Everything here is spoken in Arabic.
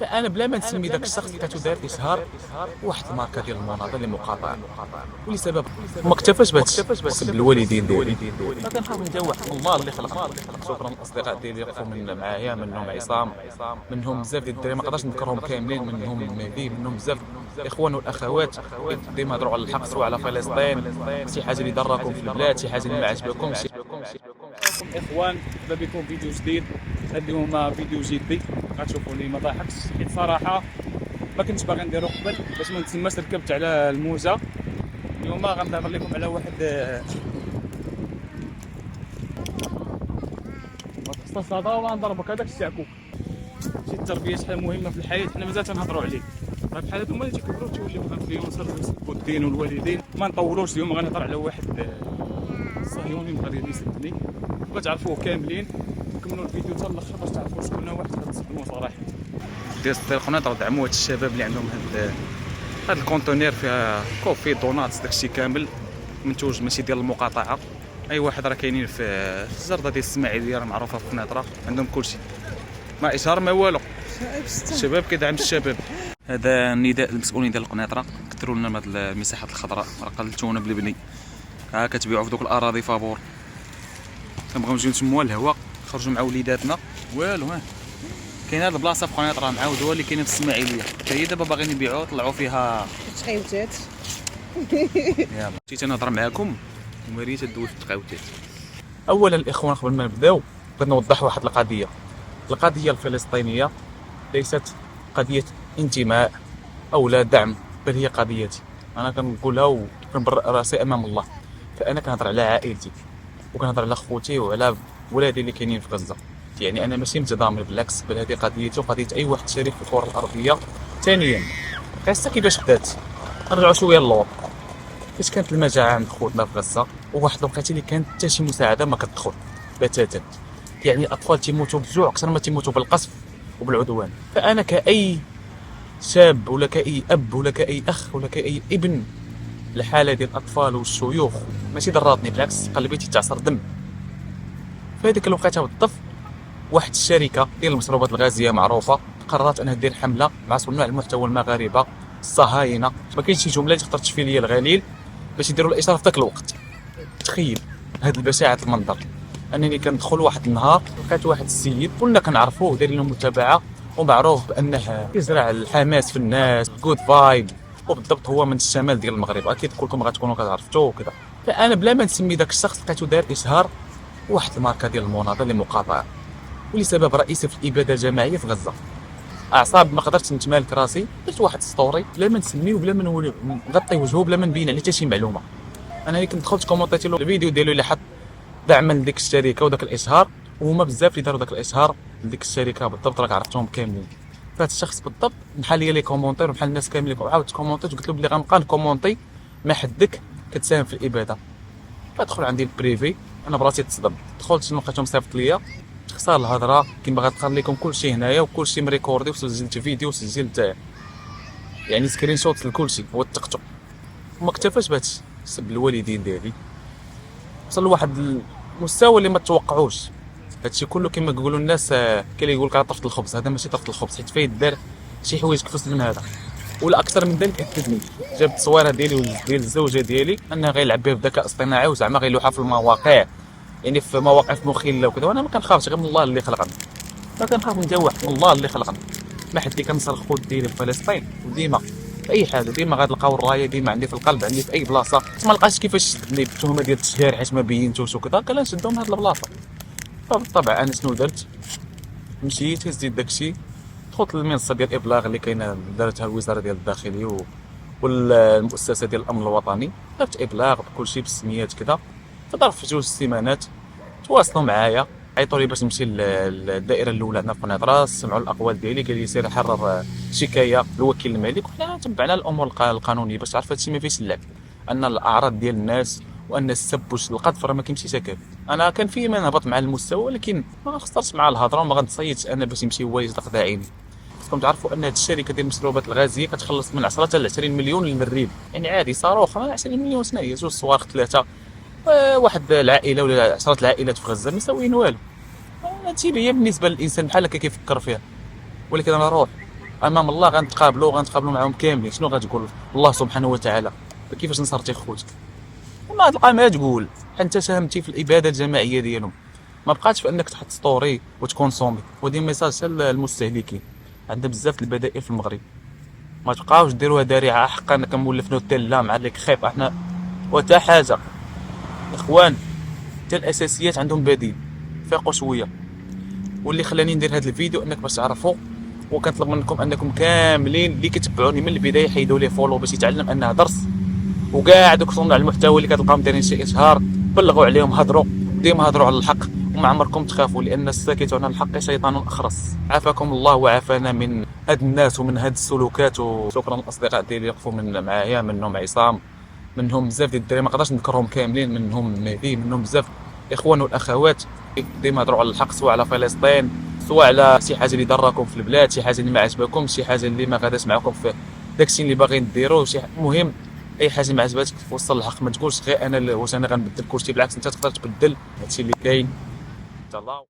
فانا بلا ما نسمي ذاك الشخص لقيتو دار اشهار واحد الماركه ديال المناضله لمقاطعه ولسبب ما اكتفاش بهذا الشيء بالوالدين ديالي. فكنخاف ندوح الله اللي خلق. شكرا الاصدقاء ديالي وقفوا من معايا، منهم عصام، منهم بزاف ديال الدراري ما نقدرش نذكرهم كاملين، منهم مهدي، منهم بزاف الاخوان والاخوات ديما هضروا على الحق سواء على فلسطين، شي حاجه اللي ضركم في البلاد، شي حاجه اللي ما عجبكمش. اخوان مرحبا بكم فيديو جديد. هذا هما فيديو جدي غتشوفوا لي ما ضحكش، حيت صراحه ما كنتش باغي نديرو قبل باش ما نتسماش ركبت على الموزه. اليوم غنهضر لكم على واحد ما تخصص هذا ولا نضربك هذاك الشعكوك. شي التربيه شحال مهمه في الحياه، حنا مازال تنهضروا عليه. راه بحال هادو ملي تيكبروا تيوليو انفلونسر ويسبوا الدين والوالدين. ما نطولوش، اليوم غنهضر على واحد صهيوني مغربي سدني، بغيت تعرفوه كاملين. كملوا الفيديو حتى الاخر باش تعرفوا شكون هو، حتى غتصدموا صراحه. ديال القناه دعموا هاد الشباب اللي عندهم هاد الكونتينير فيها كوفي دونات داكشي كامل منتوج ماشي ديال المقاطعه. اي واحد راه كاينين في الزرده ديال الاسماعيليه راه معروفه في قنيطره، عندهم كلشي ما اشهار ما والو. الشباب كيدعم الشباب. هذا نداء للمسؤولين ديال قنيطره، كثروا لنا من هاد المساحات الخضراء، راه قللتونا بالبني. ها كتبيعوا في دوك الاراضي فابور، كنبغيو نجيو نشموا الهواء، نخرجوا مع وليداتنا. والو ها كاين هاد البلاصه في قنيطره معاودوها اللي كاينه في الاسماعيليه، حتى هي دابا باغيين يبيعوها، طلعوا فيها تقيوتات. يلاه جيت نهضر معاكم وماريه تدوي في التقاوتات. اولا الاخوان قبل ما نبداو بغيت نوضح واحد القضيه الفلسطينيه ليست قضيه انتماء او لا دعم، بل هي قضيتي. انا كنقولها وكنبرئ راسي امام الله. فانا كنهضر على عائلتي وكنهضر على خوتي وعلى ولادي اللي كاينين في غزه. يعني انا ماشي متضامن، بالعكس، بل هذه قضيتي وقضيه اي واحد شريك في الكره الارضيه. ثانيا القصه كيفاش بدات؟ نرجعوا شويه للور. فاش كانت المجاعه عند خوتنا في غزه، وواحد الوقيته اللي كانت حتى شي مساعده ما كتدخل بتاتا، يعني الاطفال تيموتوا بالجوع اكثر ما تيموتوا بالقصف وبالعدوان. فانا كاي شاب ولا كاي اب ولا كاي اخ ولا كاي ابن الحاله ديال الاطفال والشيوخ ماشي ضراتني، بالعكس قلبي تيتعصر دم. في هذيك الوقيته بالضبط واحد الشركه ديال المشروبات الغازيه معروفه قررت انها دير حمله مع صناع المحتوى المغاربه الصهاينه. ما كاينش شي جمله تقدر تشفي لي الغليل باش يديروا الاشاره في ذاك الوقت. تخيل هاد البشاعه المنظر، انني كندخل واحد النهار لقيت واحد السيد كلنا كنعرفوه داير له متابعه ومعروف بانه كيزرع الحماس في الناس، جود فايب، وبالضبط هو من الشمال ديال المغرب، اكيد كلكم غتكونوا كتعرفتوه وكذا. فانا بلا ما نسمي ذاك الشخص لقيتو داير اشهار واحد الماركه ديال المناضله لمقاطعه ولسبب رئيسي في الاباده الجماعيه في غزه. اعصاب ما قدرتش نتمالك راسي، درت واحد ستوري بلا ما نسميه وبلا ما نولي نغطي وجهه بلا ما نبين عليه حتى شي معلومه. انا اللي كنت دخلت كومونطيت له الفيديو ديالو اللي حط دعما لديك الشركه وداك الاشهار، وهما بزاف اللي داروا داك الاشهار لديك الشركه بالضبط، راك عرفتهم كاملين. فهاد الشخص بالضبط بحال لي كومونتير وبحال الناس كاملين عاودت كومونتيت وقلت له بلي غنبقى نكومونتي ما حدك كتساهم في الاباده. فدخل عندي البريفي، انا براسي تصدم، دخلت لقيتهم صيفط ليا تخسر الهضره كيما غتقال لكم كلشي هنايا وكلشي مريكوردي وسجلت فيديو وسجلت يعني سكرين شوت لكلشي وثقته. وما اكتفاش بهادشي، سب الوالدين ديالي، وصل لواحد المستوى اللي ما تتوقعوش. هادشي كله كما كيقولوا الناس كاين اللي يقول لك راه طفت الخبز، هذا ماشي طفت الخبز، حيت فايت دار شي حوايج كفس من هذا ولا اكثر من ذلك. اكدني جاب التصويره ديالي ديال الزوجه ديالي انها غيلعب بها بالذكاء الاصطناعي وزعما غيلوحها في المواقع، يعني في مواقف مخله وكذا. وانا ما كنخافش غير من الله اللي خلقني، ما كنخاف ندوح من الله اللي خلقني. ما حد كنصر الخوت ديالي في فلسطين، وديما في اي حاجه ديما غتلقاو الرايه ديما عندي في القلب، عندي في اي بلاصه. ما لقاش كيفاش شدني بالتهمه ديال التشهير حيت ما بينتوش وكذا، قال نشدهم من هاد البلاصه. فبالطبع انا شنو درت؟ مشيت هزيت داكشي، دخلت للمنصه ديال الابلاغ اللي كاينه دارتها الوزاره ديال الداخليه والمؤسسه ديال الامن الوطني، درت ابلاغ بكلشي بالسميات كذا. فظرف 2 سيمانات تواصلوا معايا، عيطوا لي باش نمشي للدائره الاولى هنا في قنيطره، سمعوا الاقوال ديالي، قال لي سير حرر شكايه للوكيل المالي. وحنا تبعنا الامور القانونيه باش تعرف هادشي ما فيهش اللعب، ان الاعراض ديال الناس وان السب والقذف راه ما كيمشيش هكاك. انا كان في ما نهبط مع المستوى، ولكن ما غنخسرش مع الهضره وما غنتصيدش انا باش يمشي هو يطلق داعيني. خصكم تعرفوا ان هذه الشركه ديال المشروبات الغازيه كتخلص من 10 حتى ل 20 مليون للمريب، يعني عادي صاروخ 20 مليون شنو هي؟ 2 صواريخ 3 واحد العائله ولا 10 العائلات في غزه ما مساويين والو. هادشي هي بالنسبه للانسان بحال هكا كيفكر فيها. ولكن انا نروح امام الله غنتقابلوا معاهم كاملين. شنو غتقول الله سبحانه وتعالى؟ كيفاش نصرتي خوتك؟ ما تلقى ما تقول، انت ساهمتي في الاباده الجماعيه ديالهم. ما بقاتش في انك تحط ستوري وتكون صومي. ودي ميساج حتى للمستهلكين، عندنا بزاف البدائل في المغرب، ما تبقاوش ديروها ذريعه حقا كنولف نوتيلا مع لي خيب. احنا وتا حاجه اخوان، حتى الاساسيات عندهم بديل. فيقوا شويه. واللي خلاني ندير هذا الفيديو انك باش تعرفوا، وكنطلب منكم انكم كاملين اللي كتبعوني من البدايه حيدوا لي فولو باش يتعلم انها درس. وكاع دوك صناع المحتوى اللي كتلقاهم دايرين شي اشهار، بلغوا عليهم، هضروا ديما هضروا على الحق، وما عمركم تخافوا، لان الساكت عن الحق شيطان اخرس. عافاكم الله وعافانا من هاد الناس ومن هاد السلوكات. وشكرا للاصدقاء ديالي اللي وقفوا من معايا، منهم عصام، منهم بزاف ديال الدراري ما نقدرش نذكرهم كاملين، منهم مهدي، منهم بزاف الاخوان والاخوات ديما هضروا على الحق، سواء على فلسطين، سواء على شي حاجه اللي ضركم في البلاد، شي حاجه اللي ما عجبكمش، شي حاجه اللي ما غاداش معكم في داكشي اللي باغيين ديروا. مهم اي حاجه ما عجباتك توصل الحق، ما تقولش غير انا واش انا غنبدل كلشي. بالعكس انت تقدر تبدل هادشي اللي كاين. تهلاو.